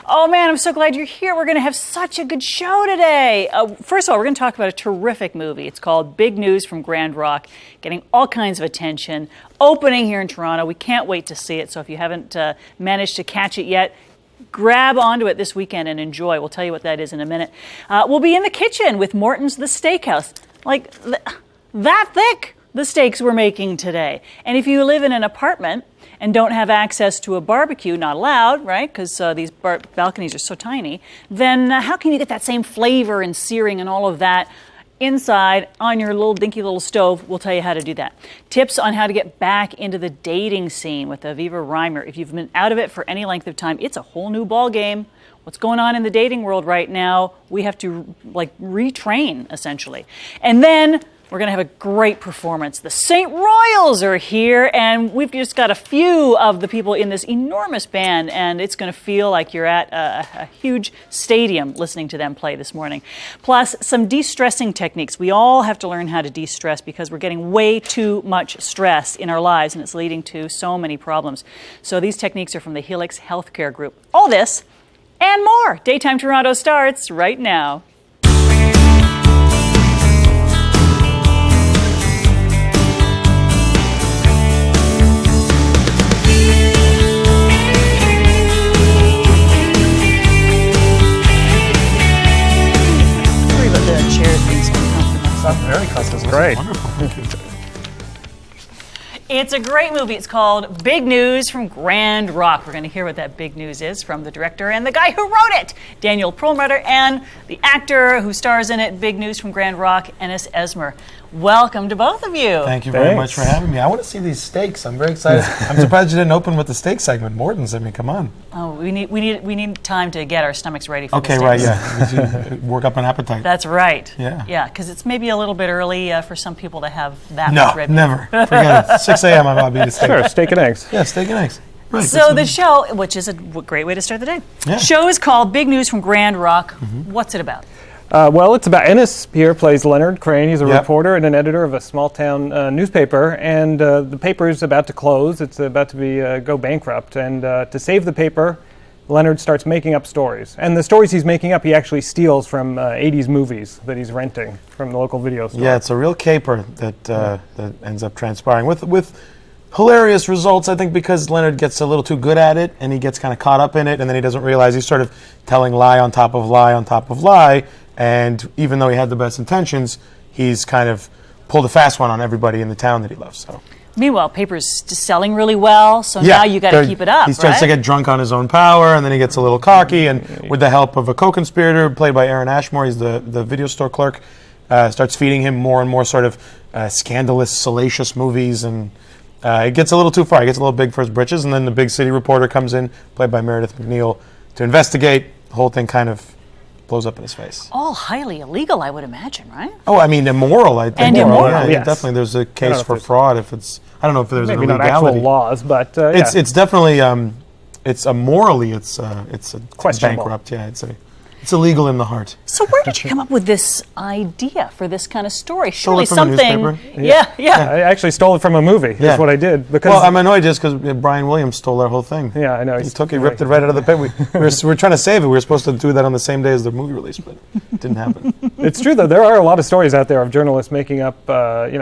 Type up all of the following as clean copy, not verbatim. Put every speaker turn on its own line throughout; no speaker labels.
Oh man, I'm so glad you're here. We're going to have such a good show today. First of all, we're going to talk about a terrific movie. It's called Big News from Grand Rock, getting all kinds of attention, opening here in Toronto. We can't wait to see it. So if you haven't managed to catch it yet, grab onto it this weekend and enjoy. We'll tell you what that is in a minute. We'll be in the kitchen with Morton's The Steakhouse. Like that thick, the steaks we're making today. And if you live in an apartment and don't have access to a barbecue, not allowed, right, because these balconies are so tiny, then how can you get that same flavor and searing and all of that inside on your little dinky little stove? We'll tell you how to do that. Tips on how to get back into the dating scene with Aviva Reimer. If you've been out of it for any length of time, it's a whole new ball game. What's going on in the dating world right now, we have to retrain, essentially. And then we're going to have a great performance. The St. Royals are here, and we've just got a few of the people in this enormous band, and it's going to feel like you're at a huge stadium listening to them play this morning. Plus, some de-stressing techniques. We all have to learn how to de-stress because we're getting way too much stress in our lives, and it's leading to so many problems. So these techniques are from the Helix Healthcare Group. All this and more. Daytime Toronto starts right now.
Very custom.
Great.
It's a great movie. It's called Big News from Grand Rock. We're going to hear what that big news is from the director and the guy who wrote it, Daniel Perlmutter, and the actor who stars in it, Big News from Grand Rock, Ennis Esmer. Welcome to both of you.
Thank you very much for having me. I want to see these steaks. I'm very excited. I'm surprised you didn't open with the steak segment. Morton's, I mean, come on.
Oh, we need time to get our stomachs ready for
okay,
the
right,
steaks.
yeah. Work up an appetite.
That's right.
Yeah.
Yeah, because it's maybe a little bit early for some people to have that
No,
much red meat.
never. Forget it. 6 a.m. I'll be eating steak.
Sure, steak and eggs.
Yeah, steak and eggs. Right.
So the show, which is a great way to start the day.
Yeah.
Show is called Big News from Grand Rock. What's it about?
Well, it's about Ennis here plays Leonard Crane. He's a
Yep.
reporter and an editor of a small-town newspaper, and the paper is about to close. It's about to be go bankrupt, and to save the paper, Leonard starts making up stories. And the stories he's making up, he actually steals from 80s movies that he's renting from the local video store.
Yeah, it's a real caper that that ends up transpiring with hilarious results, I think, because Leonard gets a little too good at it, and he gets kind of caught up in it, and then he doesn't realize he's sort of telling lie on top of lie on top of lie, and even though he had the best intentions, he's kind of pulled a fast one on everybody in the town that he loves. So.
Meanwhile, paper's just selling really well, so now you got to keep it up,
He starts to get drunk on his own power, and then he gets a little cocky, and with the help of a co-conspirator played by Aaron Ashmore, he's the video store clerk, starts feeding him more and more sort of scandalous, salacious movies, and it gets a little too far. He gets a little big for his britches, and then the big city reporter comes in, played by Meredith McNeil, to investigate. The whole thing kind of blows up in his face.
All highly illegal, I would imagine, right?
Oh, I mean, immoral, I think.
And immoral.
Yeah,
Yes.
definitely there's a case for fraud if it's, I don't know if there's
Maybe
an
not
illegality.
actual laws, but
It's definitely, it's morally, it's a
Questionable.
bankrupt, yeah, it's illegal in the heart.
So where did you come up with this idea for this kind of story?
Stole
Surely
it from a
something.
newspaper.
Yeah.
I actually stole it from a movie.
Yeah.
That's what I did. Because
Well, I'm annoyed just because Brian Williams stole our whole thing.
yeah, I know.
He ripped it right out of the paper. We were trying to save it. We were supposed to do that on the same day as the movie release, but it didn't happen.
It's true, though. There are a lot of stories out there of journalists making up,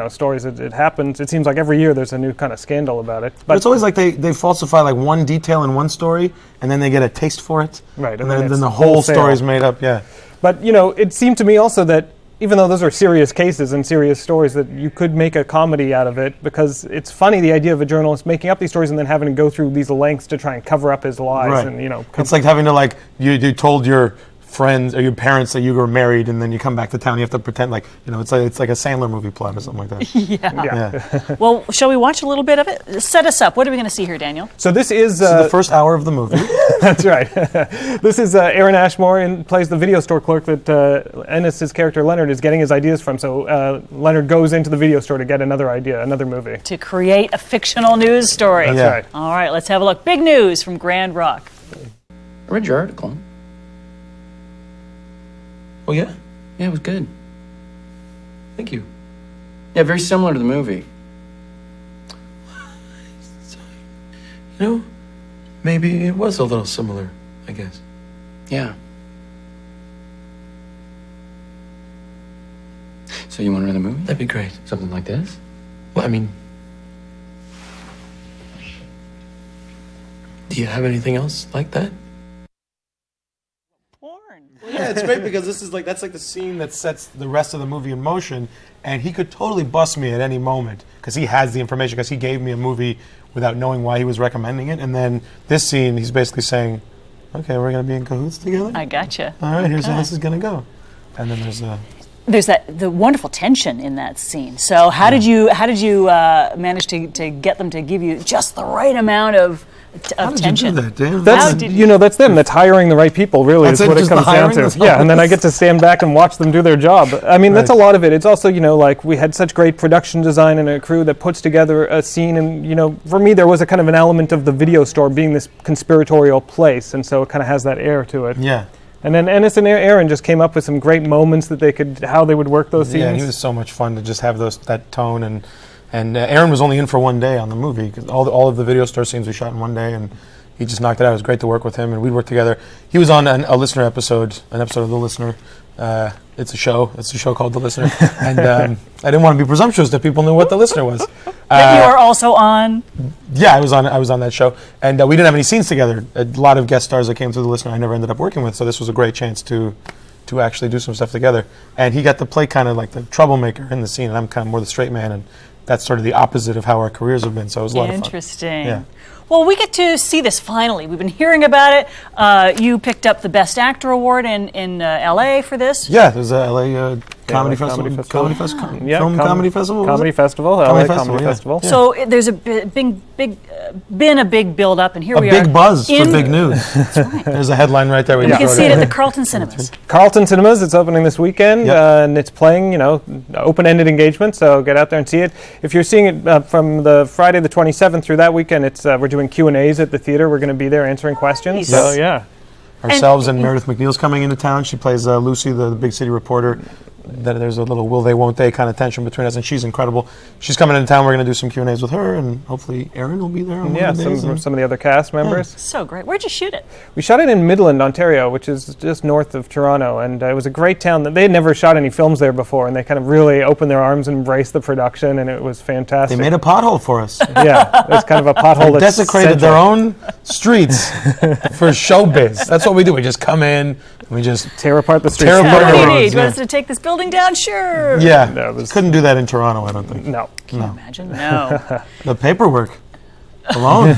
stories. It happens. It seems like every year there's a new kind of scandal about it.
But it's always like they falsify like one detail in one story, and then they get a taste for it.
Right,
And
and
then
then
the
it's
whole
wholesale.
story is made up, yeah.
But, it seemed to me also that even though those are serious cases and serious stories, that you could make a comedy out of it, because it's funny, the idea of a journalist making up these stories and then having to go through these lengths to try and cover up his lies.
Right.
And,
It's like having to you told your friends or your parents that you were married, and then you come back to town. You have to pretend it's like a Sandler movie plot or something like that.
Yeah.
Well, shall we watch a little bit of it? Set us up. What are we going to see here, Daniel?
So this is
This is the first hour of the movie.
That's right. This is Aaron Ashmore, and plays the video store clerk that Ennis's character Leonard is getting his ideas from. So Leonard goes into the video store to get another idea, another movie.
To create a fictional news story.
That's
Yeah.
right.
All right, let's have a look. Big news from Grand Rock.
I read your article.
Oh yeah,
Yeah, it was good.
thank you.
Yeah, very similar to the movie.
Maybe it was a little similar, I guess.
Yeah. So you want another movie?
That'd be great.
Something like this?
Well, I mean, do you have anything else like that?
Yeah, it's great because that's like the scene that sets the rest of the movie in motion, and he could totally bust me at any moment because he has the information because he gave me a movie without knowing why he was recommending it, and then this scene he's basically saying, "Okay, we're gonna be in cahoots together.
I gotcha.
All right, here's how
Okay.
this is gonna go," and then
There's the wonderful tension in that scene. So how did you manage to get them to give you just the right amount of
how did
tension?
you do that, Dan?
That's that's them. That's hiring the right people. Really,
That's
is
it,
what it
just the
comes down
hiring?
to.
That's all
Yeah, and then
it
I
is?
get to stand back and watch them do their job. I mean, that's a
Right.
lot of it. It's also like we had such great production design and a crew that puts together a scene. And for me, there was a kind of an element of the video store being this conspiratorial place, and so it kind of has that air to it.
Yeah.
And then Ennis and Aaron just came up with some great moments that how they would work those scenes.
Yeah, and he was so much fun to just have that tone, and Aaron was only in for one day on the movie because all of the video store scenes we shot in one day, and he just knocked it out. It was great to work with him, and we'd work together. He was on an episode of The Listener. It's a show called The Listener, and I didn't want to be presumptuous that people knew what The Listener was.
That you are also on.
Yeah, I was on that show, and we didn't have any scenes together. A lot of guest stars that came through The Listener I never ended up working with, so this was a great chance to actually do some stuff together. And he got to play kind of like the troublemaker in the scene, and I'm kind of more the straight man, and that's sort of the opposite of how our careers have been. So it was a lot of fun.
Interesting.
Yeah.
Well, we get to see this finally. We've been hearing about it. You picked up the Best Actor award in LA for this.
Yeah, there's a LA Comedy
LA
Festival,
Comedy Festival.
Comedy Festival, was
Comedy
it?
Festival,
Comedy
LA
Festival,
Comedy
yeah.
Festival.
Yeah.
So there's been a big build up, and here
A
we are.
big buzz for
in-
big news.
That's right.
There's a headline right there. We
And you
just
can
wrote
see it at the Carlton Cinemas.
Carlton Cinemas, it's opening this weekend,
Yep.
and it's playing, open-ended engagement, so get out there and see it. If you're seeing it from the Friday the 27th through that weekend, we're doing Q&As at the theater. We're going to be there answering questions.
Nice.
So, yeah.
Ourselves and Meredith McNeil's coming into town. She plays Lucy, the big city reporter. There's a little will they, won't they kind of tension between us, and she's incredible. She's coming into town. We're going to do some Q&As with her, and hopefully Aaron will be there on one
Yeah,
of the days.
some of the other cast members.
So great. Where'd you shoot it?
We shot it in Midland, Ontario, which is just north of Toronto, and it was a great town. They had never shot any films there before, and they kind of really opened their arms and embraced the production, and it was
They
fantastic.
made a pothole for us.
Yeah, it's kind of a pothole
They
that's
desecrated their
central.
own streets for showbiz. That's what we do. We just come in, and we just
Tear apart the streets.
Tear apart
What do you
roads,
need? Do you
yeah.
want us to take this building down? Sure.
yeah.
No, it was-
Couldn't do that in Toronto, I don't think.
No.
Can you imagine? No.
The paperwork alone.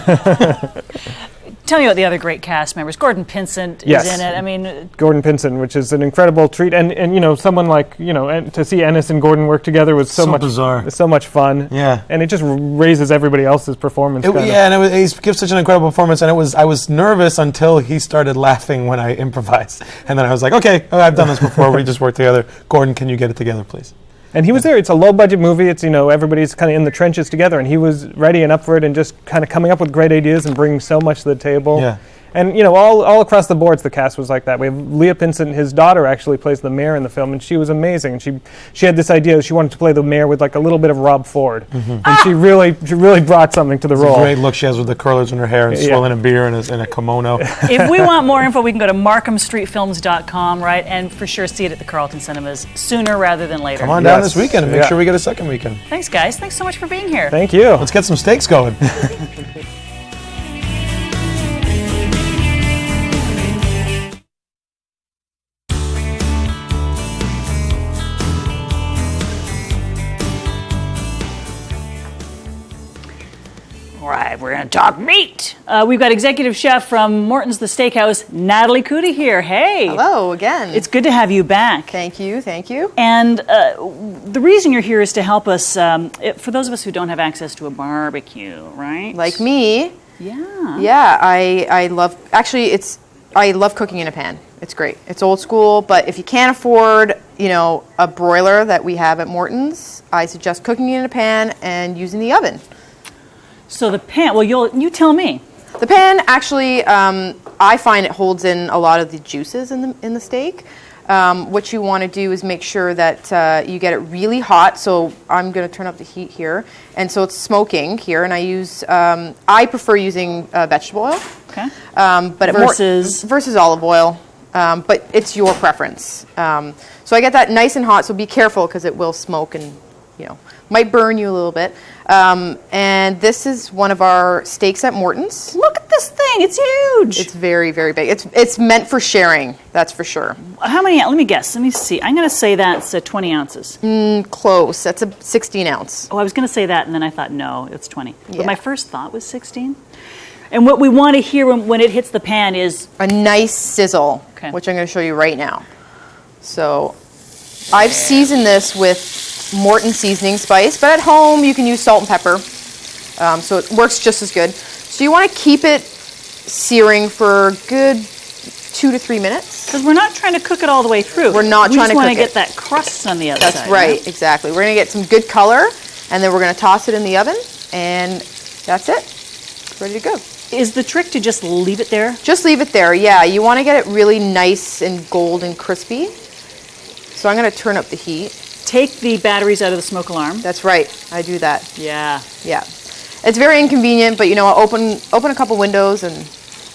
Tell me about the other great cast members. Gordon Pinsent
Yes.
is in it. I mean,
Gordon Pinson, which is an incredible treat, and someone like and to see Ennis and Gordon work together was so much
bizarre.
so much fun.
Yeah.
And it just raises everybody else's performance. kind of.
Yeah, and he gives such an incredible performance, and I was nervous until he started laughing when I improvised, and then I was like, okay, I've done this before. We just worked together. Gordon, can you get it together, please?
And he was there. It's a low budget movie. It's everybody's kind of in the trenches together, and he was ready and up for it, and just kind of coming up with great ideas and bringing so much to the table.
Yeah.
And all across the boards, the cast was like that. We have Leah Pinsent, his daughter, actually plays the mayor in the film, and she was amazing. And she had this idea. She wanted to play the mayor with like a little bit of Rob Ford, and she really brought something to the
It's
role.
a great look she has with the curlers in her hair and
Yeah.
swilling a beer and a kimono.
if we want more info, we can go to markhamstreetfilms.com, right? And for sure see it at the Carlton Cinemas sooner rather than later.
Come on down
Yes.
this weekend and make
Yeah.
sure we get a second weekend.
Thanks, guys. Thanks so much for being here.
Thank you.
Let's get some steaks going.
All right, we're going to talk meat. We've got executive chef from Morton's The Steakhouse, Natalie Cootie here. Hey.
Hello again.
It's good to have you back.
Thank you, thank you.
And the reason you're here is to help us, for those of us who don't have access to a barbecue, right?
Like me,
Yeah.
yeah, I love, actually I love cooking in a pan. It's great. It's old school, but if you can't afford, a broiler that we have at Morton's, I suggest cooking in a pan and using the oven.
So the pan, well, you tell me.
The pan actually, I find it holds in a lot of the juices in the steak. What you want to do is make sure that you get it really hot. So I'm going to turn up the heat here, and so it's smoking here. And I prefer using vegetable oil.
Okay.
But
Versus?
versus olive oil. but it's your preference. So I get that nice and hot, so be careful because it will smoke and, might burn you a little bit. And this is one of our steaks at Morton's.
Look at this thing. It's huge.
It's very, very big. It's meant for sharing, that's for sure.
How many? Let me guess. Let me see. I'm going to say that's 20 ounces.
Close. That's a 16 ounce.
Oh, I was going to say that, and then I thought, no, it's 20.
Yeah.
But my first thought was 16. And what we want to hear when it hits the pan is...
A nice sizzle,
Okay.
which I'm going to show you right now. So I've seasoned this with Morton seasoning spice, but at home you can use salt and pepper. So it works just as good. So you want to keep it searing for a good 2 to 3 minutes.
Because we're not trying to cook it all the way through.
We're not trying to
We just want to
cook
get that crust on the outside.
That's right, exactly. We're going to get some good color, and then we're going to toss it in the oven, and that's it. It's ready to go.
Is the trick to just leave it there?
Just leave it there, yeah. You want to get it really nice and golden crispy. So I'm going to turn up the heat.
Take the batteries out of the smoke alarm.
That's right, I do that.
Yeah.
Yeah. It's very inconvenient, but open a couple windows and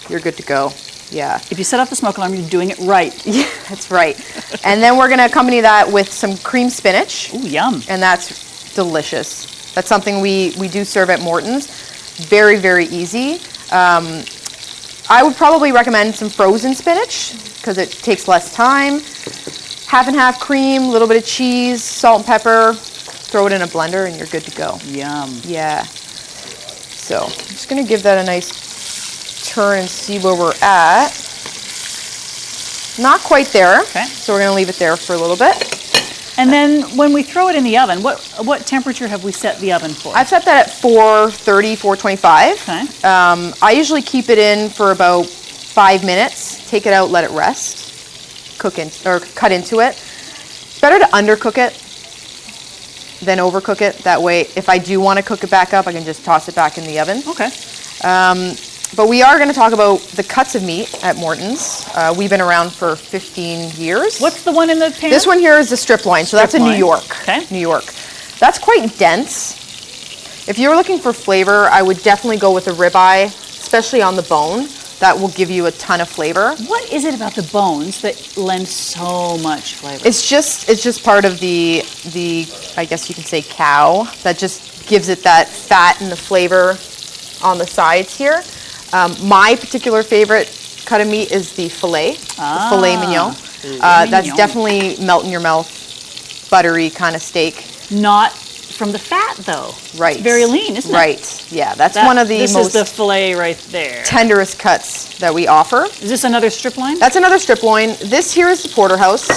you're good to go. Yeah.
If you set off the smoke alarm, you're doing it right.
Yeah, that's right. And then we're going to accompany that with some cream spinach.
Ooh, yum.
And that's delicious. That's something we do serve at Morton's. Very, very easy. I would probably recommend some frozen spinach because it takes less time. Half and half cream, a little bit of cheese, salt and pepper. Throw it in a blender and you're good to go.
Yum.
Yeah. So I'm just going to give that a nice turn and see where we're at. Not quite there.
Okay.
So we're going to leave it there for a little bit.
And then when we throw it in the oven, what temperature have we set the oven for?
I've set that at 430, 425.
Okay.
I usually keep it in for about 5 minutes. Take it out, let it rest. Cut into it. It's better to undercook it than overcook it. That way, if I do want to cook it back up, I can just toss it back in the oven.
Okay.
But we are going to talk about the cuts of meat at Morton's. We've been around for 15 years.
What's the one in the pan?
This one here is the strip loin, so that's in
Strip
New
loin.
York.
Okay.
New York. That's quite dense. If you're looking for flavor, I would definitely go with a ribeye, especially on the bone. That will give you a ton of flavor.
What is it about the bones that lend so much flavor?
It's just part of the I guess you can say cow that just gives it that fat and the flavor on the sides here. My particular favorite cut of meat is the filet, the filet mignon. That's definitely melt in your mouth, buttery kind of steak.
Not from the fat, though.
Right.
It's very lean, isn't it?
Right. Yeah, that's one of the
this
most
is the filet right there.
tenderest cuts that we offer.
Is this another strip loin?
That's another strip loin. This here is the porterhouse.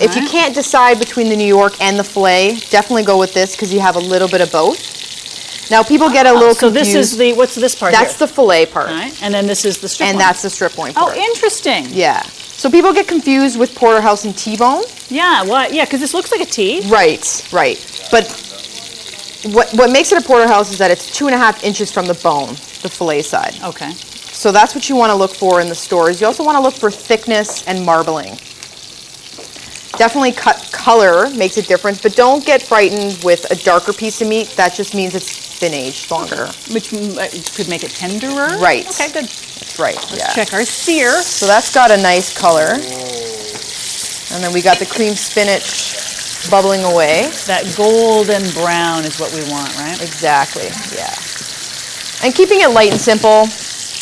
If you
Right.
can't decide between the New York and the filet, definitely go with this because you have a little bit of both. Now people get a little
so
confused.
this is the, what's this part
That's
here?
the filet part,
All right. And then this is the strip
and
loin.
that's the strip loin
Oh,
part.
interesting.
Yeah. So people get confused with porterhouse and T-bone.
Yeah, what? Yeah, because this looks like a T.
Right. But what makes it a porterhouse is that it's 2.5 inches from the bone, the filet side.
Okay.
So that's what you want to look for in the stores. You also want to look for thickness and marbling. Definitely color makes a difference, but don't get frightened with a darker piece of meat. That just means it's been aged longer.
Which could make it tenderer.
Right.
Okay, good.
That's right. Yeah.
Check our sear.
So that's got a nice color. And then we got the cream spinach bubbling away.
That golden brown is what we want, right?
Exactly. Yeah. And keeping it light and simple.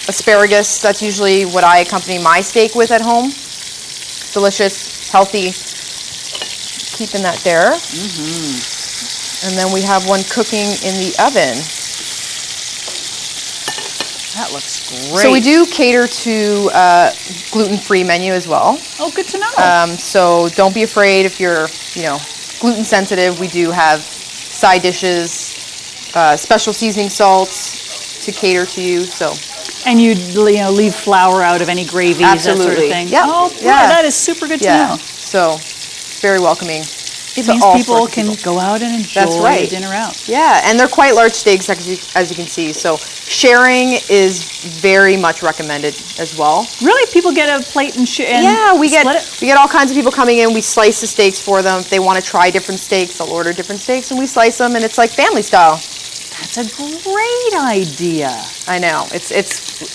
Asparagus, that's usually what I accompany my steak with at home. Delicious, healthy. Keeping that there. And then we have one cooking in the oven.
That looks great.
So we do cater to gluten-free menu as well.
Oh, good to know.
So don't be afraid if you're, gluten sensitive. We do have side dishes, special seasoning salts to cater to you. So
and you leave flour out of any gravies, that sort of
absolutely,
thing.
yeah,
Oh, boy,
yeah.
that is super good to know.
So very welcoming.
It
to
means
all
people
sorts of
can go out and enjoy
That's right.
dinner out.
Yeah, and they're quite large steaks, as you can see. So sharing is very much recommended as well.
Really, people get a plate and
Yeah, we
split it?
get all kinds of people coming in. We slice the steaks for them. If they want to try different steaks, they'll order different steaks, and we slice them, and it's like family style.
That's a great idea.
I know.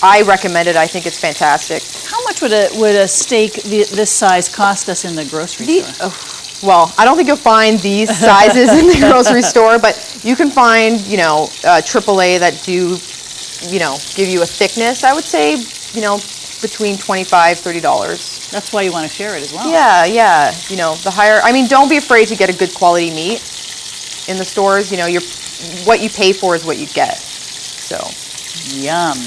I recommend it. I think it's fantastic.
How much would a steak this size cost us in the grocery store?
Well, I don't think you'll find these sizes in the grocery store, but you can find, AAA that do, give you a thickness. I would say, between $25, $30.
That's why you want to share it as well.
Yeah. The higher. I mean, don't be afraid to get a good quality meat in the stores. What you pay for is what you get. So.
Yum.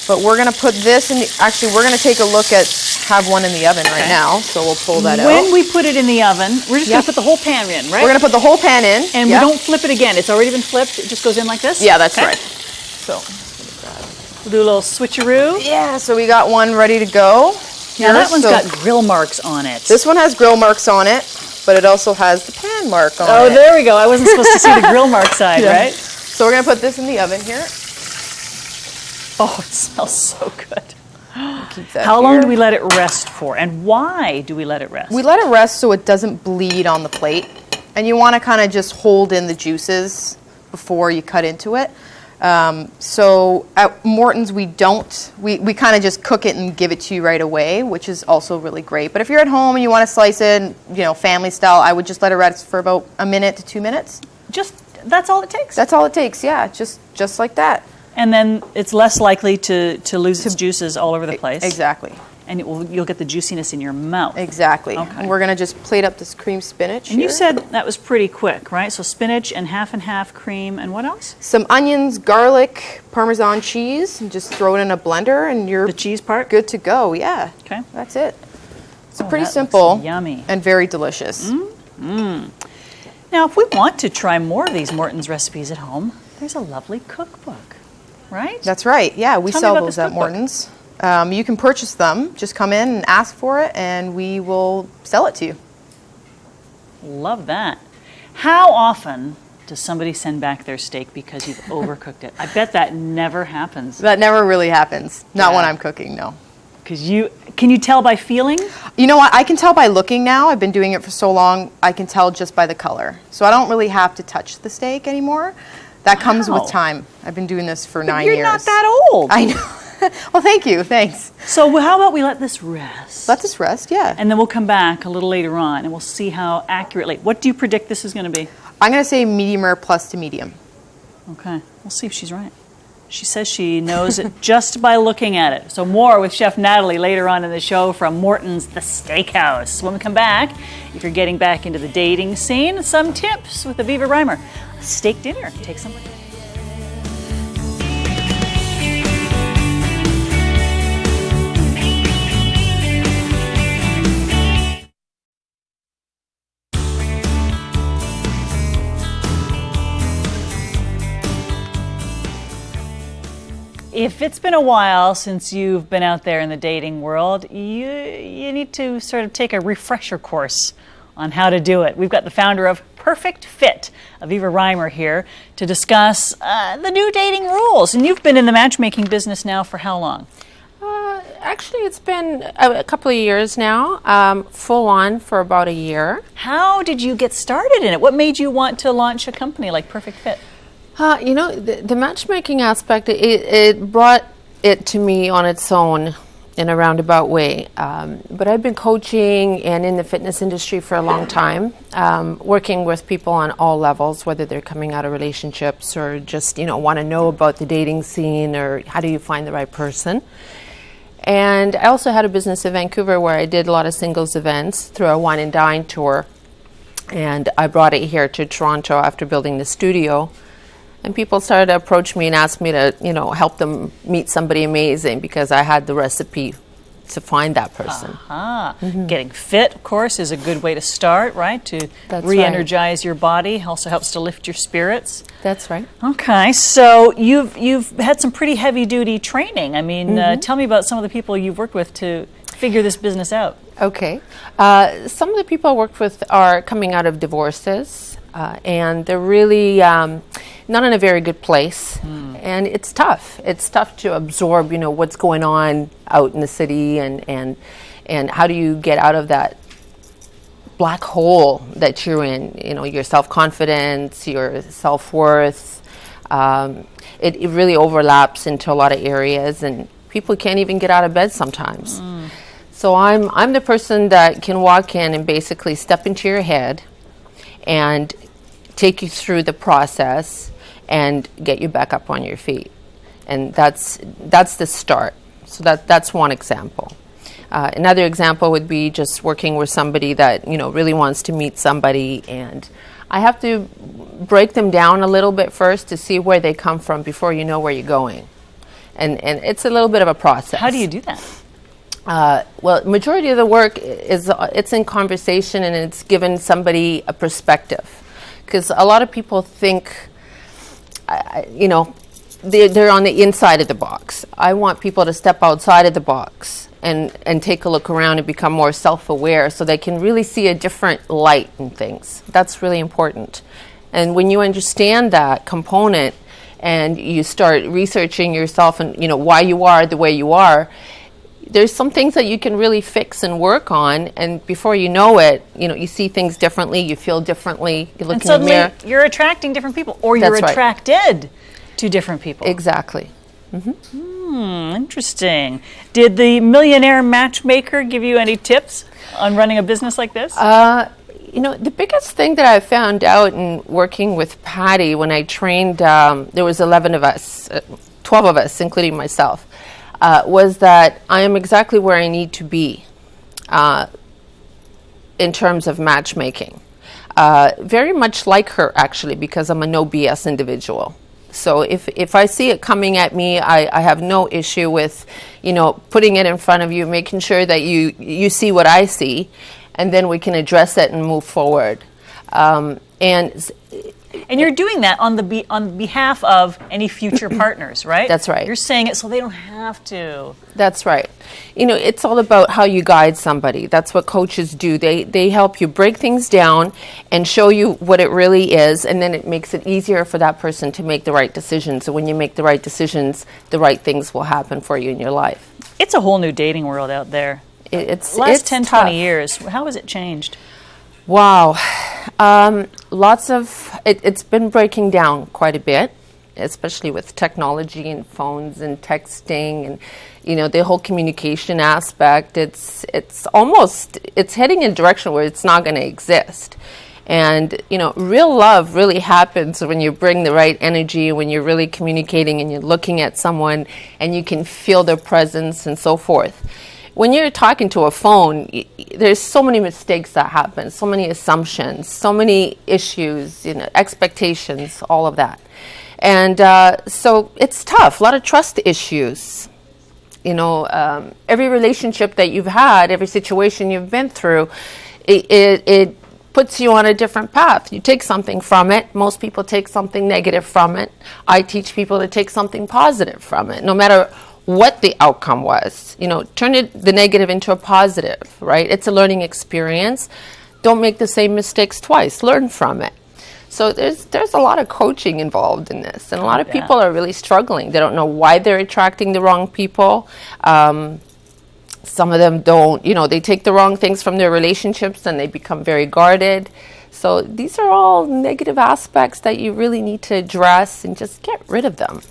But we're gonna put this in. Actually, we're gonna take a look at. Have one in the oven right now, so we'll pull that out.
When we put it in the oven, we're just going to put the whole pan in, right?
We're going to put the whole pan in.
And we don't flip it again. It's already been flipped. It just goes in like this?
Yeah, that's right. So
we'll do a little switcheroo.
Yeah, so we got one ready to go.
Now that one's got grill marks on it.
This one has grill marks on it, but it also has the pan mark on it.
Oh, there we go. I wasn't supposed to see the grill mark side, right?
So we're going to put this in the oven here.
Oh, it smells so good.
Keep that
How long
here.
do we let it rest for, and why do we let it rest?
We let it rest so it doesn't bleed on the plate, and you want to kind of just hold in the juices before you cut into it. So at Morton's, we don't. We kind of just cook it and give it to you right away, which is also really great. But if you're at home and you want to slice it, family style, I would just let it rest for about a minute to 2 minutes.
That's all it takes?
That's all it takes, yeah, just like that.
And then it's less likely to lose its juices all over the place.
Exactly.
And you'll get the juiciness in your mouth.
Exactly.
Okay.
And we're going to just plate up this cream spinach
And
here.
you said that was pretty quick, right? So spinach and half cream, and what else?
Some onions, garlic, Parmesan cheese, and just throw it in a blender, and you're
The cheese part?
good to go. Yeah.
Okay.
That's it. It's pretty
that
simple.
looks yummy.
And very delicious.
Now, if we want to try more of these Morton's recipes at home, there's a lovely cookbook, right?
That's right. Yeah, we
Tell me
sell
about
those
this
at
cookbook.
Morton's. You can purchase them. Just come in and ask for it, and we will sell it to you.
Love that. How often does somebody send back their steak because you've overcooked it? I bet that never happens.
That never really happens. Not when
Yeah.
I'm cooking, no.
Because can you tell by feeling?
You know what? I can tell by looking now. I've been doing it for so long. I can tell just by the color. So I don't really have to touch the steak anymore. That comes
Wow.
with time. I've been doing this for
But
9
you're
years.
not that old.
I know. Well, thank you. Thanks.
So how about we let this rest?
Let this rest, yeah.
And then we'll come back a little later on and we'll see how accurately. What do you predict this is going to be?
I'm going to say medium rare plus to medium.
Okay, we'll see if she's right. She says she knows it just by looking at it. So more with Chef Natalie later on in the show from Morton's The Steakhouse. When we come back, if you're getting back into the dating scene, some tips with Aviva Reimer. A steak dinner. Take some. If it's been a while since you've been out there in the dating world, you need to sort of take a refresher course on how to do it. We've got the founder of Perfect Fit, Aviva Reimer, here to discuss the new dating rules. And you've been in the matchmaking business now for how long?
Actually, it's been a couple of years now, full on for about a year.
How did you get started in it? What made you want to launch a company like Perfect Fit?
The matchmaking aspect, it brought it to me on its own in a roundabout way. But I've been coaching and in the fitness industry for a long time, working with people on all levels, whether they're coming out of relationships or just, want to know about the dating scene or how do you find the right person. And I also had a business in Vancouver where I did a lot of singles events through a wine and dine tour. And I brought it here to Toronto after building the studio. And people started to approach me and ask me to, help them meet somebody amazing because I had the recipe to find that person.
Getting fit, of course, is a good way to start, right? To
That's
re-energize your body. Also helps to lift your spirits.
That's right.
Okay, so you've had some pretty heavy-duty training. I mean, tell me about some of the people you've worked with to figure this business out.
Okay. Some of the people I worked with are coming out of divorces, and they're really not in a very good place. And it's tough. It's tough to absorb, what's going on out in the city and how do you get out of that black hole that you're in, your self-confidence, your self-worth. It really overlaps into a lot of areas and people can't even get out of bed sometimes. So I'm the person that can walk in and basically step into your head and take you through the process and get you back up on your feet. And that's the start. So that's one example. Another example would be just working with somebody that really wants to meet somebody, and I have to break them down a little bit first to see where they come from before you know where you're going. And it's a little bit of a process.
How do you do that?
Well, majority of the work it's in conversation, and it's given somebody a perspective, because a lot of people think, they're on the inside of the box. I want people to step outside of the box and take a look around and become more self-aware, so they can really see a different light in things. That's really important. And when you understand that component and you start researching yourself and why you are the way you are, there's some things that you can really fix and work on, and before you know it, you see things differently, you feel differently, you look
And
in the
suddenly
mirror.
you're attracting different people, or you're
That's right.
attracted to different people.
Exactly.
Interesting. Did the millionaire matchmaker give you any tips on running a business like this?
The biggest thing that I found out in working with Patty when I trained, there was 11 of us, 12 of us, including myself, was that I am exactly where I need to be in terms of matchmaking. Very much like her, actually, because I'm a no BS individual. So if I see it coming at me, I have no issue with, putting it in front of you, making sure that you see what I see, and then we can address it and move forward.
And you're doing that on behalf of any future partners, right?
That's right.
You're saying it so they don't have to.
That's right. It's all about how you guide somebody. That's what coaches do. They help you break things down and show you what it really is, and then it makes it easier for that person to make the right decisions. So when you make the right decisions, the right things will happen for you in your life.
It's a whole new dating world out there.
It's
Last 10,
tough.
20 years, how has it changed?
Wow. It's been breaking down quite a bit, especially with technology and phones and texting and, the whole communication aspect. It's heading in a direction where it's not going to exist. And, real love really happens when you bring the right energy, when you're really communicating and you're looking at someone and you can feel their presence and so forth. When you're talking to a phone, there's so many mistakes that happen, so many assumptions, so many issues, expectations, all of that. And so it's tough, a lot of trust issues. Every relationship that you've had, every situation you've been through, it puts you on a different path. You take something from it. Most people take something negative from it. I teach people to take something positive from it, no matter what the outcome was. Turn the negative into a positive, right? It's a learning experience. Don't make the same mistakes twice. Learn from it. So there's a lot of coaching involved in this, and a lot of people are really struggling. They don't know why they're attracting the wrong people. Some of them don't, they take the wrong things from their relationships and they become very guarded. So these are all negative aspects that you really need to address and just get rid of them.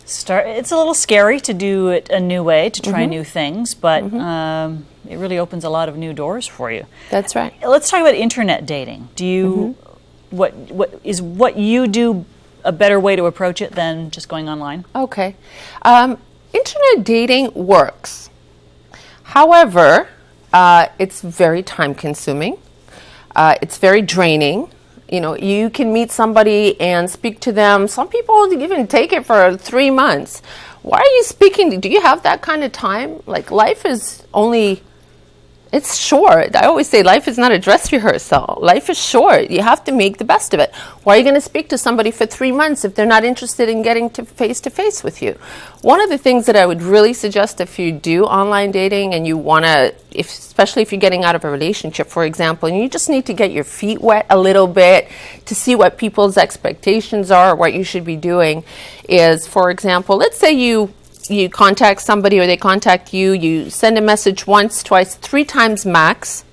It's a little scary to do it a new way, to try new things, but it really opens a lot of new doors for you.
That's right.
Let's talk about internet dating. Do you, what you do a better way to approach it than just going online?
Okay. Internet dating works. However, it's very time consuming. It's very draining. You can meet somebody and speak to them. Some people even take it for 3 months. Why are you speaking? Do you have that kind of time? Like, life is it's short. I always say life is not a dress rehearsal. Life is short. You have to make the best of it. Why are you going to speak to somebody for 3 months if they're not interested in getting to face with you? One of the things that I would really suggest if you do online dating and you want to, especially if you're getting out of a relationship, for example, and you just need to get your feet wet a little bit to see what people's expectations are or what you should be doing is, for example, let's say you contact somebody or they contact you, you send a message once, twice, 3 times max,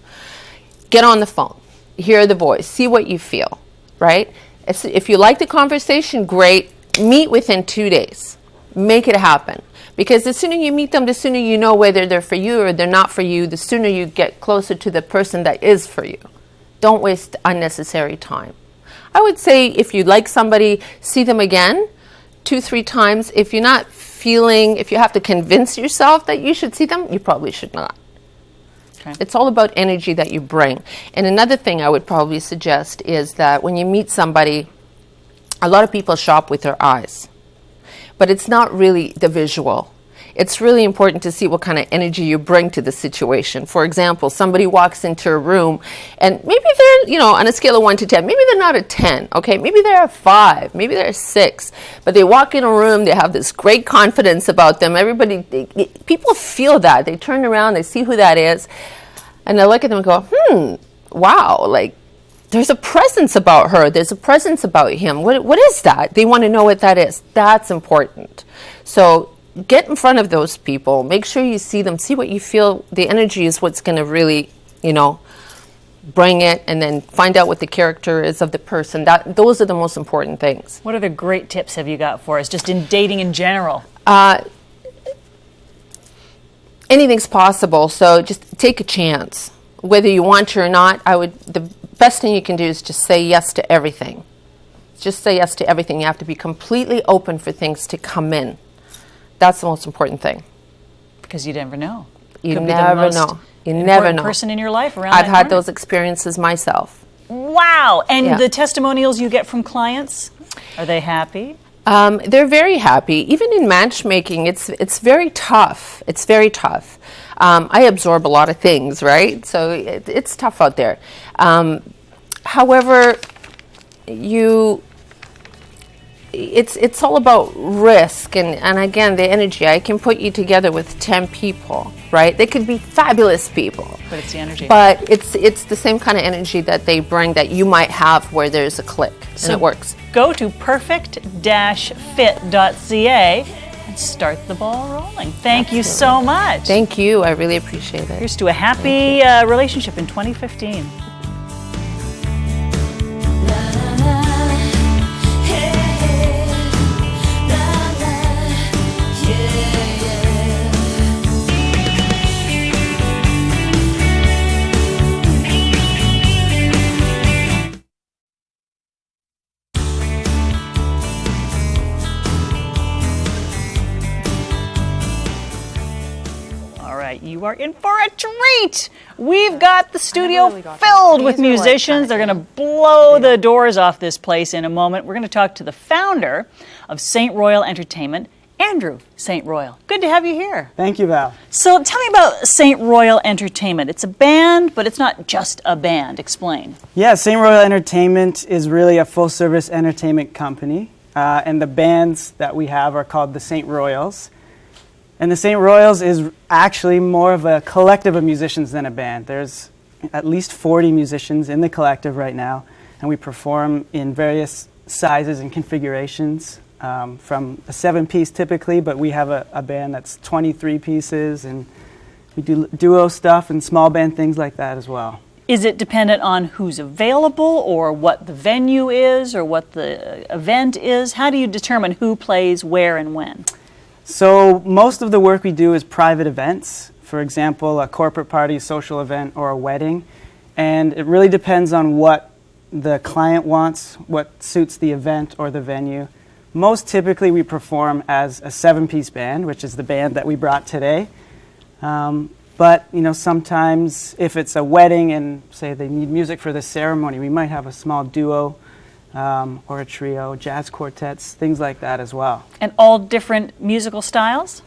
get on the phone, hear the voice, see what you feel, right? If you like the conversation, great, meet within 2 days, make it happen. Because the sooner you meet them, the sooner you know whether they're for you or they're not for you, the sooner you get closer to the person that is for you. Don't waste unnecessary time. I would say if you like somebody, see them again 2-3 times. If you're not feeling, if you have to convince yourself that you should see them, you probably should not.
Okay.
It's all about energy that you bring. And another thing I would probably suggest is that when you meet somebody, a lot of people shop with their eyes, but it's not really the visual. It's really important to see what kind of energy you bring to the situation. For example, somebody walks into a room and maybe they're, on a scale of 1 to 10, maybe they're not a 10, okay? Maybe they're a 5, maybe they're a 6, but they walk in a room, they have this great confidence about them. People feel that. They turn around, they see who that is, and they look at them and go, wow, like, there's a presence about her. There's a presence about him. What is that? They want to know what that is. That's important. So get in front of those people. Make sure you see them. See what you feel. The energy is what's going to really, bring it, and then find out what the character is of the person. Those are the most important things.
What other great tips have you got for us, just in dating in general?
Anything's possible. So just take a chance. Whether you want to or not, the best thing you can do is just say yes to everything. Just say yes to everything. You have to be completely open for things to come in. That's the most important thing.
Because you never know.
You
Could be the
never
most
know. You never
important
know.
person in your life around
I've
that
had
corner.
those experiences myself.
Wow. And
Yeah.
the testimonials you get from clients, are they happy?
They're very happy. Even in matchmaking, it's very tough. It's very tough. I absorb a lot of things, right? So it's tough out there. However, it's all about risk and again, the energy. I can put you together with 10 people, right? They could be fabulous people.
But it's the energy.
But it's the same kind of energy that they bring that you might have where there's a click, and it works.
Go to perfect-fit.ca and start the ball rolling. Thank you so much.
Thank you. I really appreciate it.
Here's to a happy relationship in 2015. You are in for a treat. We've got the studio filled with musicians. They're going to blow the doors off this place in a moment. We're going to talk to the founder of St. Royal Entertainment, Andrew St. Royal. Good to have you here.
Thank you, Val.
So tell me about St. Royal Entertainment. It's a band, but it's not just a band. Explain.
Yeah, St. Royal Entertainment is really a full-service entertainment company, and the bands that we have are called the St. Royals. And the St. Royals is actually more of a collective of musicians than a band. There's at least 40 musicians in the collective right now, and we perform in various sizes and configurations, from a 7-piece typically, but we have a band that's 23 pieces, and we do duo stuff and small band things like that as well.
Is it dependent on who's available or what the venue is or what the event is? How do you determine who plays where and when?
So most of the work we do is private events, for example, a corporate party, a social event, or a wedding. And it really depends on what the client wants, what suits the event or the venue. Most typically we perform as a 7-piece band, which is the band that we brought today. But sometimes if it's a wedding and say they need music for the ceremony, we might have a small duo or a trio, jazz quartets, things like that as well.
And all different musical styles?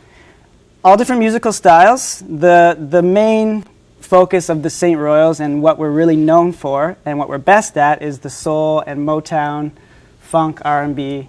All different musical styles. The main focus of the St. Royals and what we're really known for and what we're best at is the soul and Motown, funk, R&B,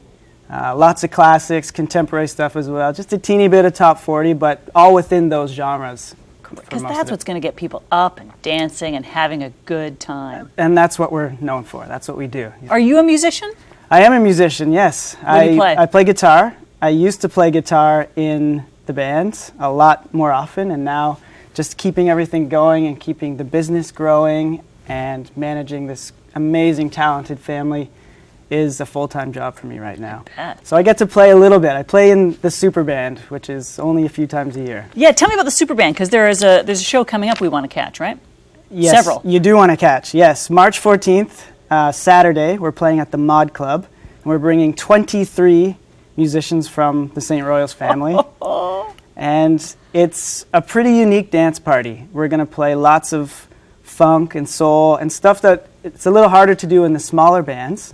lots of classics, contemporary stuff as well. Just a teeny bit of top 40, but all within those genres.
Because that's what's going to get people up and dancing and having a good time.
And that's what we're known for. That's what we do.
Are you a musician?
I am a musician, yes.
What do you play?
I play guitar. I used to play guitar in the band a lot more often, and now just keeping everything going and keeping the business growing and managing this amazing, talented family is a full-time job for me right now.
bet.
So I get to play a little bit. I play in the super band, which is only a few times a year.
Yeah, tell me about the super band, because there's a show coming up we want to catch, right?
Yes,
Several.
you do want to catch. Yes, March 14th, Saturday, we're playing at the Mod Club. And we're bringing 23 musicians from the St. Royals family. And it's a pretty unique dance party. We're going to play lots of funk and soul and stuff that it's a little harder to do in the smaller bands.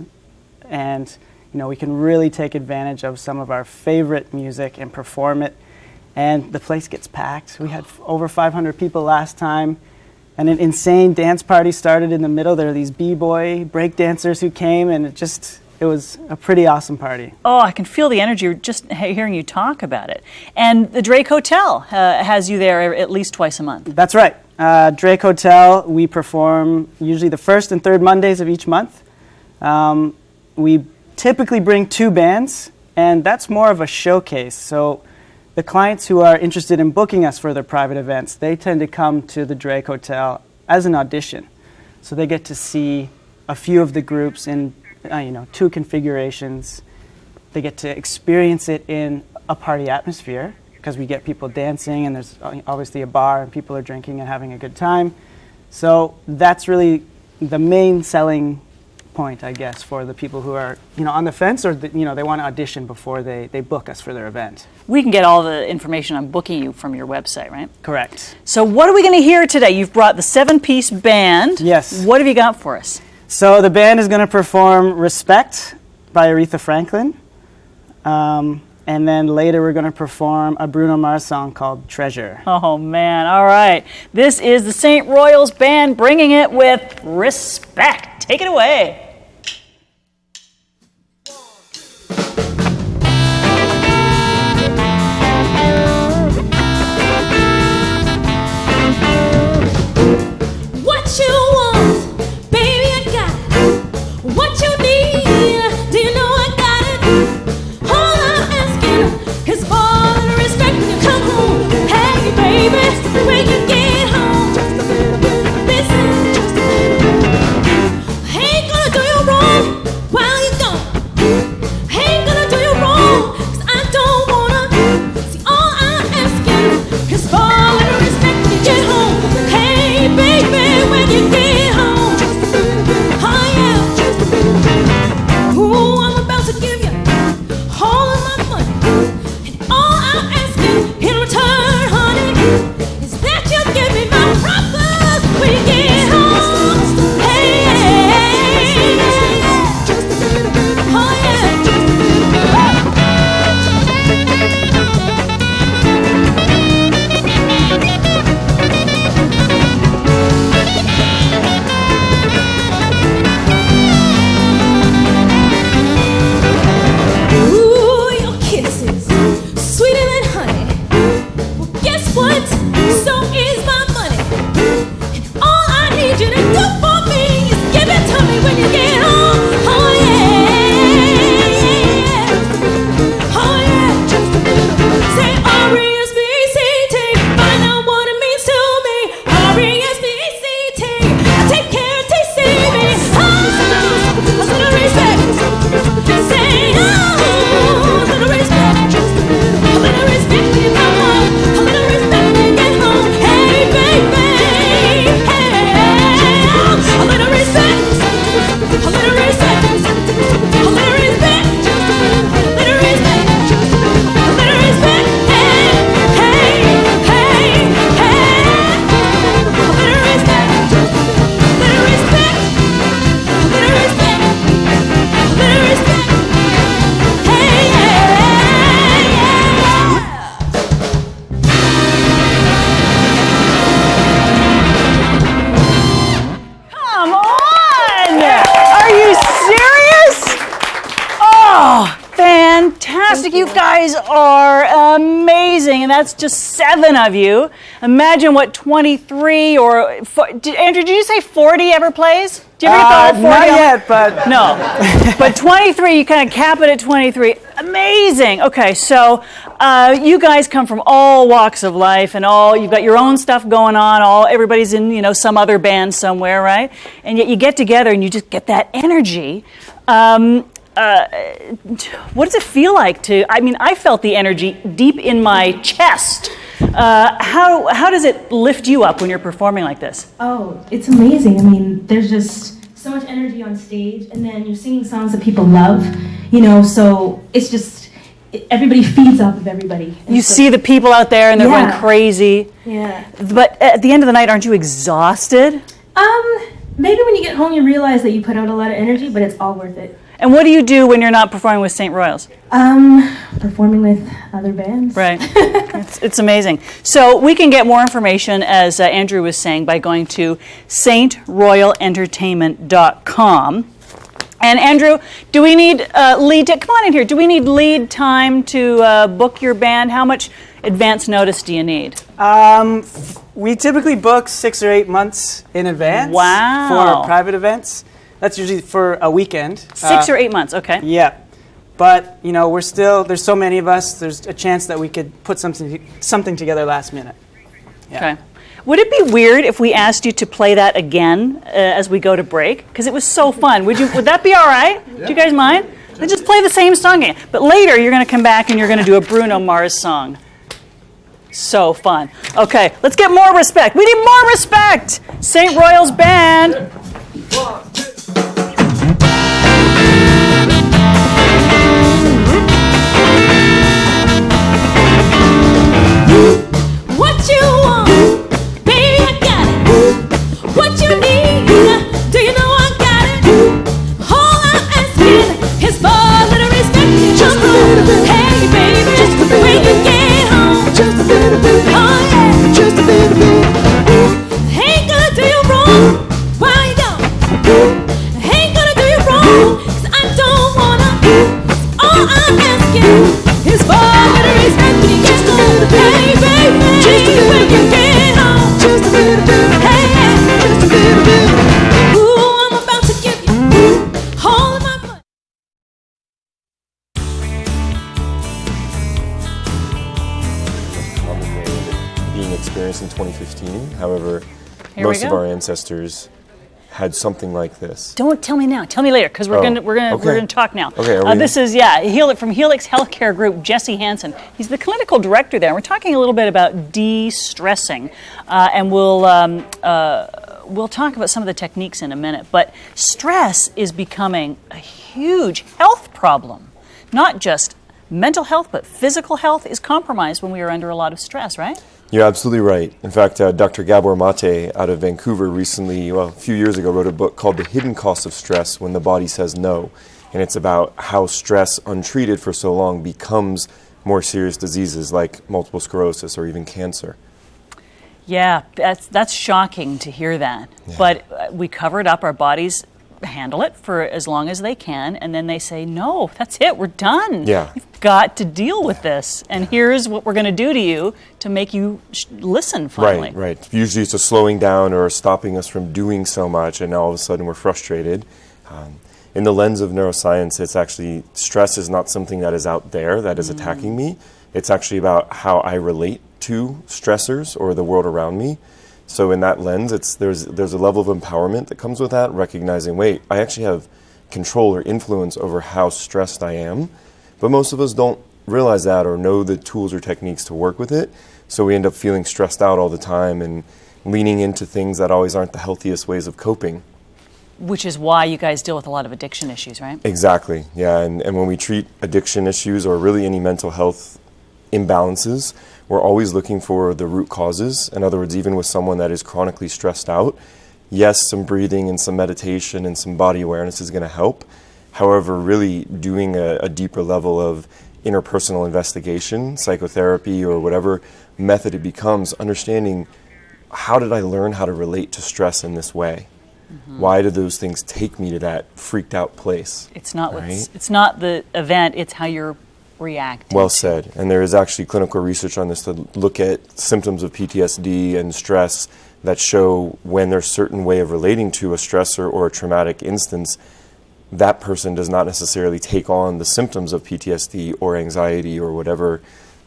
And, we can really take advantage of some of our favorite music and perform it. And the place gets packed. We had over 500 people last time. And an insane dance party started in the middle. There are these b-boy break dancers who came, and it was a pretty awesome party.
Oh, I can feel the energy just hearing you talk about it. And the Drake Hotel has you there at least twice a month.
That's right. Drake Hotel, we perform usually the first and third Mondays of each month. We typically bring 2 bands, and that's more of a showcase. So the clients who are interested in booking us for their private events, they tend to come to the Drake Hotel as an audition. So they get to see a few of the groups in 2 configurations. They get to experience it in a party atmosphere because we get people dancing, and there's obviously a bar and people are drinking and having a good time. So that's really the main selling point, I guess, for the people who are on the fence, or they want to audition before they book us for their event.
We can get all the information on booking you from your website, right?
Correct.
So what are we going to hear today? You've brought the 7-piece band.
Yes.
What have you got for us?
So the band is going to perform Respect by Aretha Franklin. And then later we're going to perform a Bruno Mars song called Treasure.
Oh, man. All right. This is the St. Royals Band bringing it with Respect. Take it away.
What you want, baby, I got it. What you need, do you know I got it? All I'm asking is for the respect when you come home. Hey, baby, when you get home, listen. I ain't gonna do you wrong while you're gone. I ain't gonna do you wrong, 'cause I don't wanna. See, all I'm asking is for the respect when you get home. Hey, baby, when you get home. Oh, yeah. Ooh, I'm about to give you all of my money. And all I'm asking in return, honey, is that you give me my proper when you get home. Hey, hey, hey. Oh, yeah. Ooh, your kisses, sweeter than honey. Well, guess what? So is my money. And all I need you to do for me is give it to me when you get home. Oh, yeah. Oh, yeah. Say R-E-S-P-E-C-T. Find out what it means to me. R-E-S-P-E-C-T. Take care and take me. Oh, a little respect. Say, oh, a little respect. A little respect when you come home. A little respect when you get home. Hey, baby. Hey, a little respect. A little respect. A little respect. A little respect. A little respect. Hey, hey, hey, hey. A little respect. A little respect. A little respect. A little respect. Hey, yeah, yeah.
Come on! Are you serious? Oh, fantastic. You guys are amazing. And that's just 7 of you. Imagine what 23 or... Andrew, did you say 40 ever plays? Do you ever thought of 40?
Not yet, but
No. But 23, you kind of cap it at 23. Amazing. Okay, so you guys come from all walks of life, and you've got your own stuff going on. Everybody's in some other band somewhere, right? And yet you get together and you just get that energy. what does it feel like to? I mean, I felt the energy deep in my chest. How does it lift you up when you're performing like this?
Oh, it's amazing. I mean, there's just so much energy on stage, and then you're singing songs that people love, so it's just, everybody feeds off of everybody. And
You see the people out there and they're going crazy.
Yeah.
But at the end of the night, aren't you exhausted?
Maybe when you get home you realize that you put out a lot of energy, but it's all worth it.
And what do you do when you're not performing with St. Royals?
Performing with other bands.
Right. It's amazing. So we can get more information, as Andrew was saying, by going to saintroyalentertainment.com. And Andrew, do we need lead time? Come on in here. Do we need lead time to book your band? How much advance notice do you need?
We typically book 6 or 8 months in advance
Wow.
for private events. That's usually for a weekend.
6 or 8 months, okay.
Yeah. But, we're still, there's so many of us, there's a chance that we could put something together last minute. Yeah.
Okay. Would it be weird if we asked you to play that again as we go to break? Because it was so fun. Would that be all right? Do you guys mind? Let's just play the same song again. But later you're going to come back and you're going to do a Bruno Mars song. So fun. Okay, let's get more respect. We need more respect. St. Royals Band.
What you want, baby, I got it. What you need, do you know I got it? All I'm asking is for a little respect. Just a little bit. Hey, baby, just a little when you get home. Just a little bit. Oh, yeah. Just a little bit. Ain't gonna do you wrong. Why you don't? Ain't gonna do you wrong. 'Cause I don't wanna. All I'm asking is for a little respect when you get home. Hey, baby, just a little when you get home. Just a little bit. Hey, just a little bit. Ooh, I'm about to give you all of my money.
Common way of it being experienced in 2015. However,
Here we
most of
go.
our ancestors had something like this.
Don't tell me now. Tell me later, because we're
Oh,
gonna
okay.
talk now.
Okay, are we-
This is from Helix Healthcare Group. Jesse Hansen. He's the clinical director there. We're talking a little bit about de-stressing, and we'll talk about some of the techniques in a minute. But stress is becoming a huge health problem. Not just mental health, but physical health is compromised when we are under a lot of stress, right?
You're absolutely right. In fact, Dr. Gabor Mate out of Vancouver recently, a few years ago, wrote a book called The Hidden Cost of Stress When the Body Says No. And it's about how stress, untreated for so long, becomes more serious diseases like multiple sclerosis or even cancer.
Yeah, that's shocking to hear that.
Yeah.
But we cover it up. Our bodies handle it for as long as they can, and then they say, no, that's it, we're done.
Yeah.
You've got to deal with this, and here's what we're going to do to you to make you listen finally.
Right. Usually it's a slowing down or stopping us from doing so much, and now all of a sudden we're frustrated. In the lens of neuroscience, it's actually, stress is not something that is out there that is attacking me. It's actually about how I relate to stressors or the world around me. So in that lens, there's a level of empowerment that comes with that, recognizing, wait, I actually have control or influence over how stressed I am. But most of us don't realize that or know the tools or techniques to work with it. So we end up feeling stressed out all the time and leaning into things that always aren't the healthiest ways of coping.
Which is why you guys deal with a lot of addiction issues, right?
Exactly, yeah. And when we treat addiction issues or really any mental health imbalances, we're always looking for the root causes. In other words, even with someone that is chronically stressed out, yes, some breathing and some meditation and some body awareness is going to help. However, really doing a deeper level of interpersonal investigation, psychotherapy, or whatever method it becomes, understanding how did I learn how to relate to stress in this way? Why did those things take me to that freaked out place?
It's not
right?
it's not the event, it's how you're reacting.
Well said. And there is actually clinical research on this to look at symptoms of PTSD and stress that show when there's a certain way of relating to a stressor or a traumatic instance, that person does not necessarily take on the symptoms of PTSD or anxiety or whatever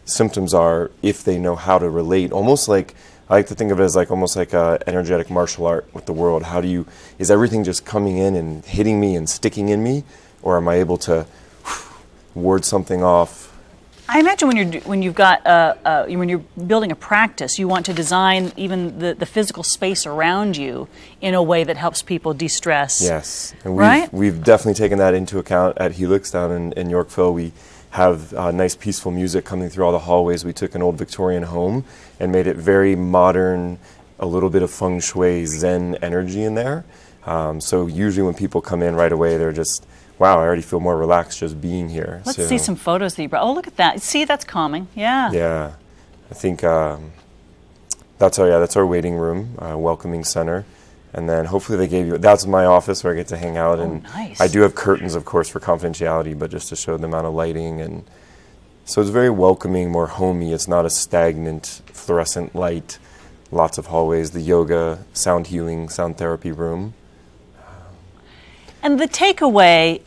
symptoms are if they know how to relate. Almost like, I like to think of it as almost like a energetic martial art with the world. Is everything just coming in and hitting me and sticking in me? or am I able to ward something off?
I imagine when you're building a practice, you want to design even the physical space around you in a way that helps people de-stress.
Yes, and
Right?
we've definitely taken that into account at Helix down in Yorkville. We have nice peaceful music coming through all the hallways. We took an old Victorian home and made it very modern, a little bit of feng shui, Zen energy in there. So usually when people come in right away, they're just, wow, I already feel more relaxed just being here.
Let's
So,
see some photos that you brought. Oh, look at that. See, that's calming. Yeah.
Yeah, I think that's our waiting room, welcoming center. And then hopefully they gave you, that's my office where I get to hang out. And
nice.
I do have curtains, of course, for confidentiality, but just to show the amount of lighting. And so it's very welcoming, more homey. It's not a stagnant fluorescent light. Lots of hallways, the yoga, sound healing, sound therapy room.
And the takeaway,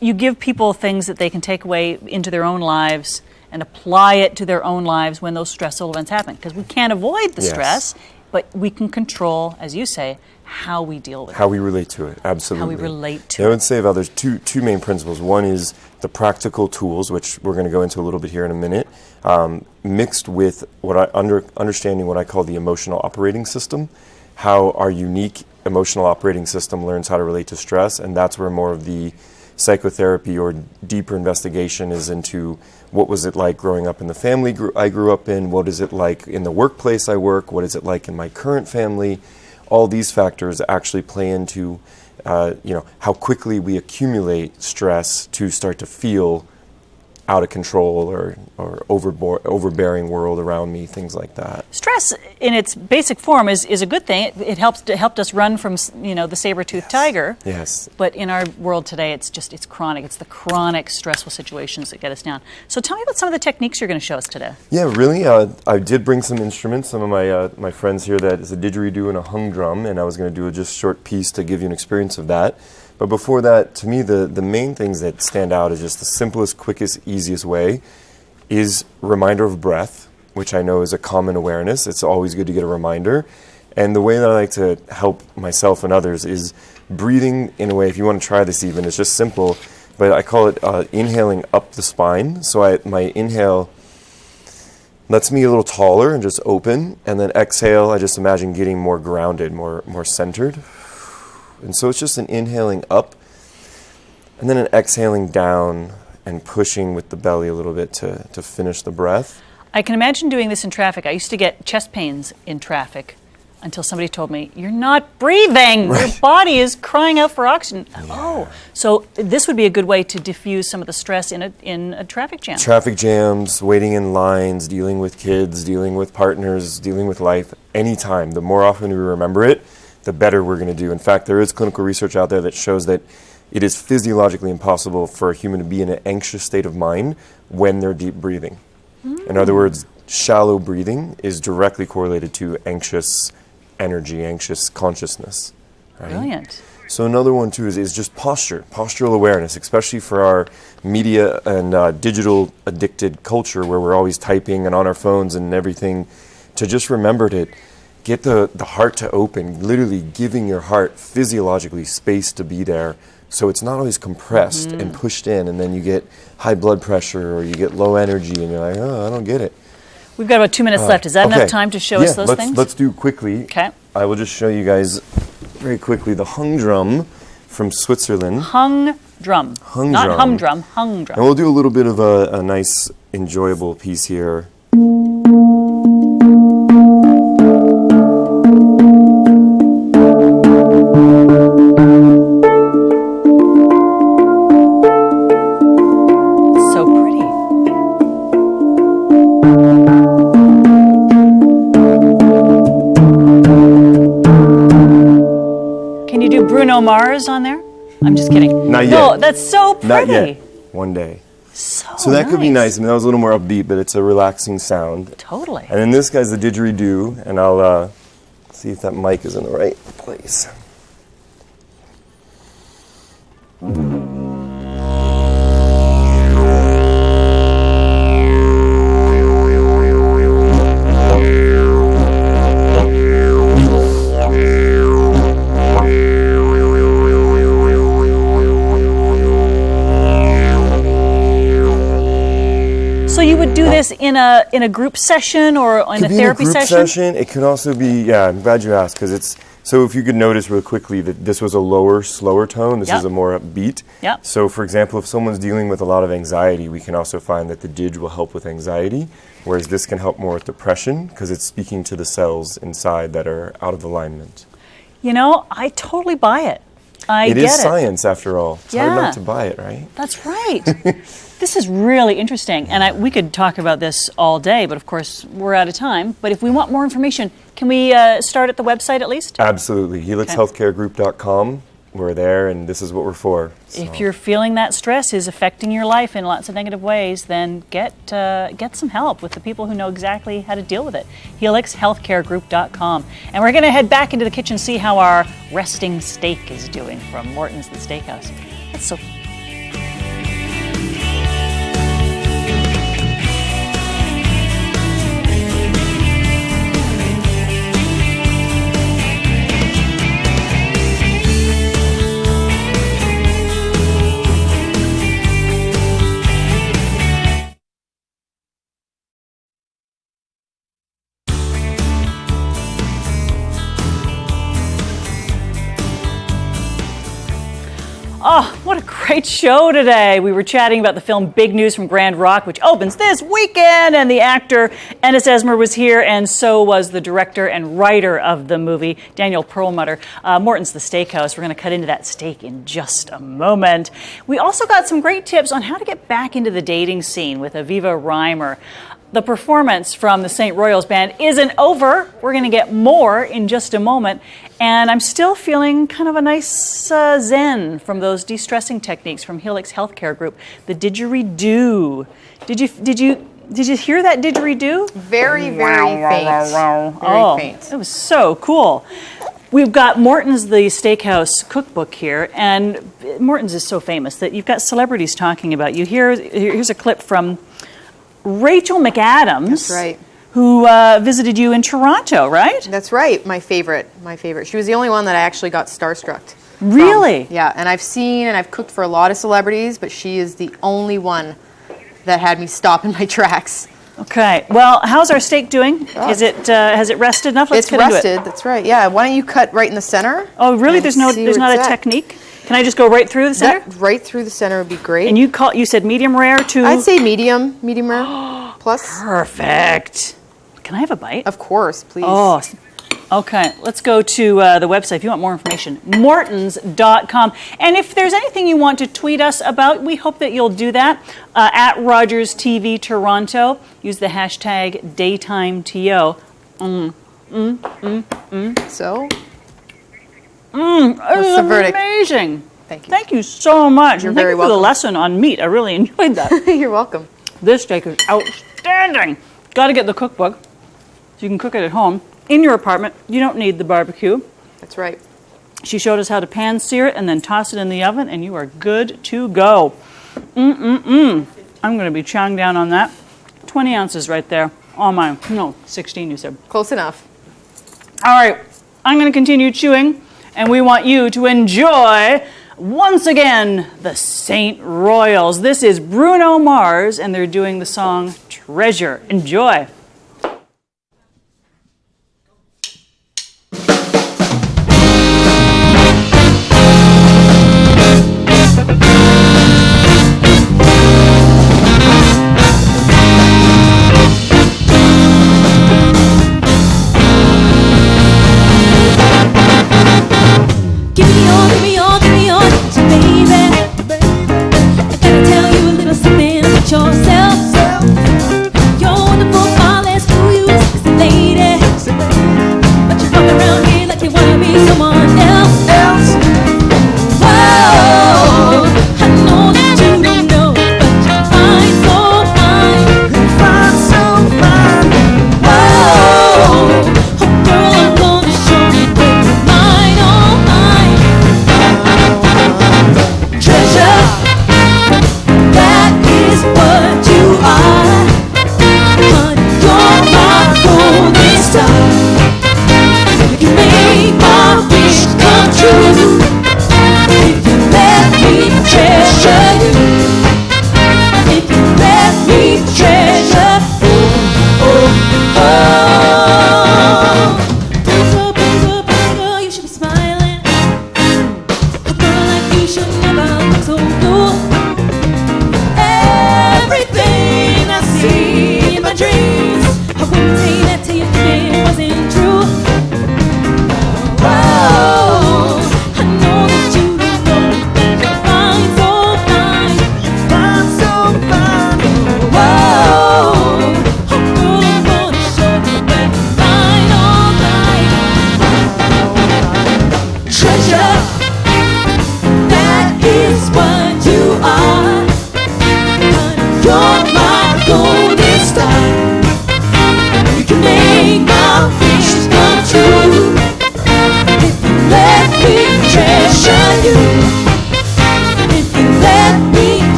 you give people things that they can take away into their own lives and apply it to their own lives when those stressful events happen. Because we can't avoid the
Yes.
stress, but we can control, as you say, how we deal with
How
it.
we relate to it, absolutely.
relate to
I would say about there's two main principles. One is the practical tools, which we're going to go into a little bit here in a minute, mixed with understanding what I call the emotional operating system, how our unique emotional operating system learns how to relate to stress, and that's where more of the psychotherapy or deeper investigation is into what was it like growing up in the family I grew up in, what is it like in the workplace I work, what is it like in my current family. All these factors actually play into how quickly we accumulate stress to start to feel out of control or overbearing world around me, things like that.
Stress, in its basic form, is a good thing. It helped us run from the saber-toothed tiger.
Yes.
But in our world today, it's chronic. It's the chronic stressful situations that get us down. So tell me about some of the techniques you're going to show us today.
Yeah, really. I did bring some instruments. Some of my friends here, that is a didgeridoo and a hung drum, and I was going to do a just short piece to give you an experience of that. But before that, to me, the main things that stand out is just the simplest, quickest, easiest way is reminder of breath, which I know is a common awareness. It's always good to get a reminder. And the way that I like to help myself and others is breathing in a way, if you want to try this even, it's just simple, but I call it inhaling up the spine. So my inhale lets me a little taller and just open, and then exhale, I just imagine getting more grounded, more centered. And so it's just an inhaling up and then an exhaling down and pushing with the belly a little bit to finish the breath.
I can imagine doing this in traffic. I used to get chest pains in traffic until somebody told me, you're not breathing. Your body is crying out for oxygen. Yeah. Oh, so this would be a good way to diffuse some of the stress in a traffic jam.
Traffic jams, waiting in lines, dealing with kids, dealing with partners, dealing with life, anytime. The more often we remember it, the better we're going to do. In fact, there is clinical research out there that shows that it is physiologically impossible for a human to be in an anxious state of mind when they're deep breathing. In other words, shallow breathing is directly correlated to anxious energy, anxious consciousness. Right?
Brilliant.
So another one too is just postural awareness, especially for our media and digital addicted culture where we're always typing and on our phones and everything, to just remember to get the heart to open, literally giving your heart physiologically space to be there so it's not always compressed and pushed in, and then you get high blood pressure or you get low energy and you're like, oh, I don't get it.
We've got about 2 minutes left. Is that
Okay.
enough time to show us those things?
Let's do quickly.
Okay.
I will just show you guys very quickly the hung drum from Switzerland.
Hung drum.
Hung
Not
drum.
humdrum, hung drum.
And we'll do a little bit of a nice, enjoyable piece here.
So pretty. Can you do Bruno Mars on there? I'm just kidding.
Not
No,
yet.
that's so pretty.
Not yet. One day. So that could be nice. I mean, that was a little more upbeat, but it's a relaxing sound.
Totally.
And then this guy's the didgeridoo, and I'll see if that mic is in the right place.
this in a group session or in a
Could be
therapy
in a group
session?
session. It can also be, yeah, I'm glad you asked, because it's, so if you could notice real quickly that this was a lower, slower tone, this
Yep.
is a more upbeat.
Yep.
So for example, if someone's dealing with a lot of anxiety, we can also find that the didge will help with anxiety, whereas this can help more with depression, because it's speaking to the cells inside that are out of alignment.
You know, I totally buy it. I
It
get
is
it.
science, after all. It's hard
Yeah.
not to buy it, right?
That's right. This is really interesting, and we could talk about this all day, but of course we're out of time. But if we want more information, can we start at the website at least?
Absolutely. HelixHealthcareGroup.com. We're there, and this is what we're for. So.
If you're feeling that stress is affecting your life in lots of negative ways, then get some help with the people who know exactly how to deal with it. HelixHealthcareGroup.com. And we're going to head back into the kitchen, see how our resting steak is doing from Morton's The Steakhouse. That's so. Oh, what a great show today. We were chatting about the film Big News from Grand Rock, which opens this weekend, and the actor Ennis Esmer was here, and so was the director and writer of the movie, Daniel Perlmutter. Morton's The Steakhouse. We're going to cut into that steak in just a moment. We also got some great tips on how to get back into the dating scene with Aviva Reimer. The performance from the St. Royals Band isn't over. We're going to get more in just a moment. And I'm still feeling kind of a nice zen from those de-stressing techniques from Helix Healthcare Group. The didgeridoo. Did you hear that didgeridoo?
Very, very faint.
Oh,
faint.
it was so cool. We've got Morton's The Steakhouse cookbook here, and Morton's is so famous that you've got celebrities talking about you. Here's a clip from Rachel McAdams.
That's right.
Who visited you in Toronto, right?
That's right. My favorite. She was the only one that I actually got starstruck.
Really?
Yeah, and I've cooked for a lot of celebrities, but she is the only one that had me stop in my tracks.
Okay. Well, how's our steak doing?
Oh.
Is it has it rested enough? Let's
It's
get into
rested.
it.
That's right. Yeah. Why don't you cut right in the center?
Oh, really?
and
There's
see
not
where
a
it's at.
technique. Can I just go right through the center?
That right through the center would be great.
And you said medium rare to?
I'd say medium rare plus.
Perfect. Can I have a bite?
Of course, please.
Oh, okay. Let's go to the website if you want more information. Mortons.com. And if there's anything you want to tweet us about, we hope that you'll do that. At Rogers TV Toronto. Use the hashtag DaytimeTO.
So?
What's
the verdict?
Amazing.
Thank you.
Thank you so much.
You're
and thank
very
you for the
welcome.
lesson on meat. I really enjoyed that.
You're welcome.
This steak is outstanding. Got to get the cookbook so you can cook it at home in your apartment. You don't need the barbecue.
That's right.
She showed us how to pan sear it and then toss it in the oven, and you are good to go. I'm going to be chowing down on that. 20 ounces right there. Oh my, no, 16 you said.
Close enough.
All right, I'm going to continue chewing, and we want you to enjoy, once again, the St. Royals. This is Bruno Mars, and they're doing the song Treasure. Enjoy.